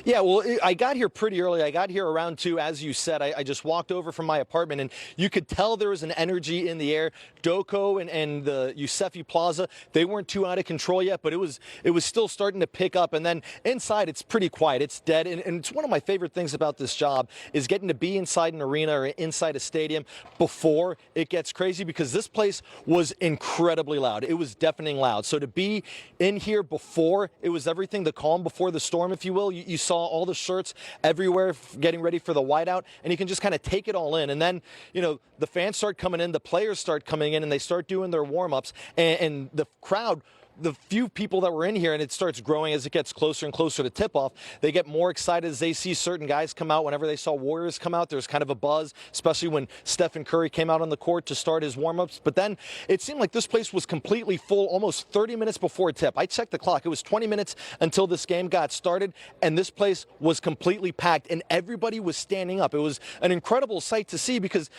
Yeah, well, I got here pretty early. I got here around 2, as you said. I just walked over from my apartment, and you could tell there was an energy in the air. Doko and the Yusefi Plaza, they weren't too out of control yet, but it was still starting to pick up. And then inside, it's pretty quiet. It's dead. And it's one of my favorite things about this job is getting to be inside an arena or inside a stadium before it gets crazy, because this place was incredibly loud. It was deafening loud. So to be in here before it was everything, the calm before the storm, if you will, you saw all the shirts everywhere getting ready for the whiteout, and you can just kind of take it all in. And then, the fans start coming in, the players start coming in, and they start doing their warm-ups, and the crowd, the few people that were in here, and it starts growing as it gets closer and closer to tip-off. They get more excited as they see certain guys come out. Whenever they saw Warriors come out, there's kind of a buzz, especially when Stephen Curry came out on the court to start his warm-ups. But then it seemed like this place was completely full almost 30 minutes before tip. I checked the clock. It was 20 minutes until this game got started, and this place was completely packed, and everybody was standing up. It was an incredible sight to see because,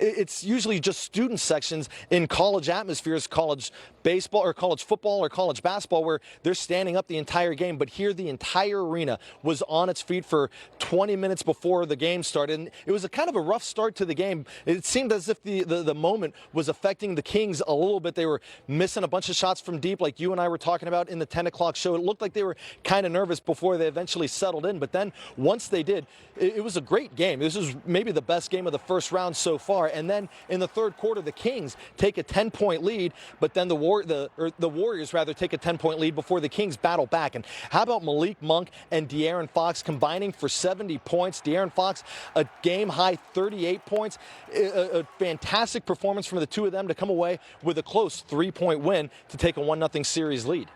it's usually just student sections in college atmospheres, college baseball or college football or college basketball, where they're standing up the entire game. But here, the entire arena was on its feet for 20 minutes before the game started. And it was a kind of a rough start to the game. It seemed as if the moment was affecting the Kings a little bit. They were missing a bunch of shots from deep, like you and I were talking about in the 10 o'clock show. It looked like they were kind of nervous before they eventually settled in. But then once they did, it was a great game. This was maybe the best game of the first round so far. And then in the third quarter, the Kings take a 10-point lead, but then the Warriors take a 10-point lead before the Kings battle back. And how about Malik Monk and De'Aaron Fox combining for 70 points? De'Aaron Fox, a game-high 38 points. A fantastic performance from the two of them to come away with a close 3-point win to take a 1-0 series lead.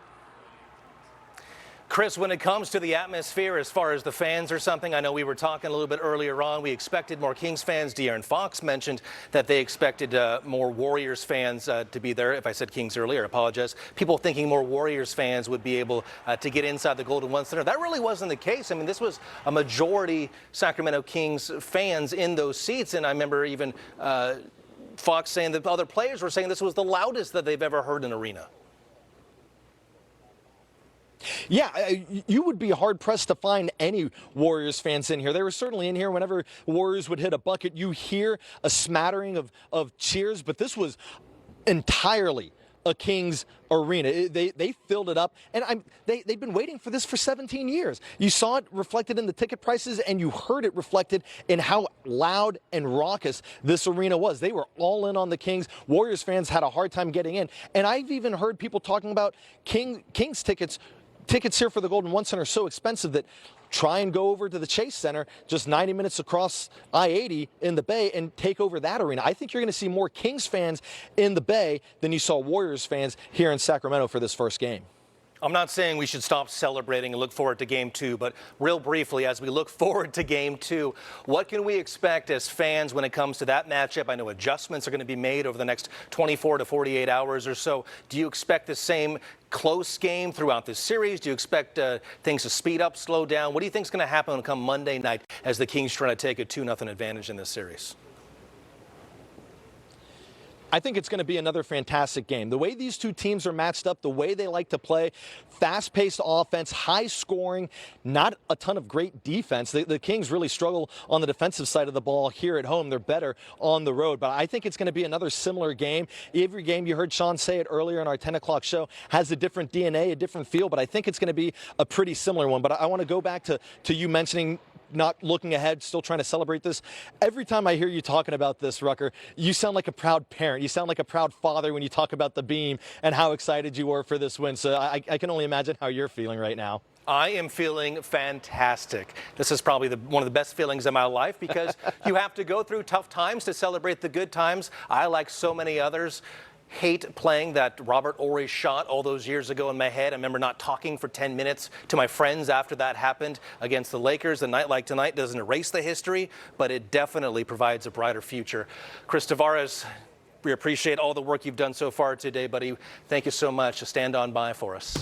Chris, when it comes to the atmosphere, as far as the fans or something, I know we were talking a little bit earlier on. We expected more Kings fans. De'Aaron Fox mentioned that they expected more Warriors fans to be there. If I said Kings earlier, I apologize. People thinking more Warriors fans would be able to get inside the Golden One Center. That really wasn't the case. I mean, this was a majority Sacramento Kings fans in those seats. And I remember even Fox saying that other players were saying this was the loudest that they've ever heard in an arena. Yeah, you would be hard-pressed to find any Warriors fans in here. They were certainly in here whenever Warriors would hit a bucket. You hear a smattering of cheers, but this was entirely a Kings arena. They filled it up, and they've been waiting for this for 17 years. You saw it reflected in the ticket prices, and you heard it reflected in how loud and raucous this arena was. They were all in on the Kings. Warriors fans had a hard time getting in, and I've even heard people talking about Kings tickets here for the Golden One Center are so expensive that try and go over to the Chase Center, just 90 minutes across I-80 in the Bay, and take over that arena. I think you're going to see more Kings fans in the Bay than you saw Warriors fans here in Sacramento for this first game. I'm not saying we should stop celebrating and look forward to Game 2, but real briefly, as we look forward to Game 2, what can we expect as fans when it comes to that matchup? I know adjustments are going to be made over the next 24 to 48 hours or so. Do you expect the same close game throughout this series? Do you expect things to speed up, slow down? What do you think is going to happen come Monday night as the Kings try to take a 2-0 advantage in this series? I think it's going to be another fantastic game. The way these two teams are matched up, the way they like to play, fast-paced offense, high scoring, not a ton of great defense. The Kings really struggle on the defensive side of the ball here at home. They're better on the road. But I think it's going to be another similar game. Every game, you heard Sean say it earlier in our 10 o'clock show, has a different DNA, a different feel. But I think it's going to be a pretty similar one. But I want to go back to you mentioning not looking ahead, still trying to celebrate this. Every time I hear you talking about this, Rucker, you sound like a proud parent. You sound like a proud father when you talk about the Beam and how excited you were for this win. So I can only imagine how you're feeling right now. I am feeling fantastic. This is probably one of the best feelings of my life because you have to go through tough times to celebrate the good times. I, like so many others, hate playing that Robert Horry shot all those years ago in my head. I remember not talking for 10 minutes to my friends after that happened against the Lakers. A night like tonight doesn't erase the history, but it definitely provides a brighter future. Chris Tavares, we appreciate all the work you've done so far today, buddy. Thank you so much. Stand on by for us.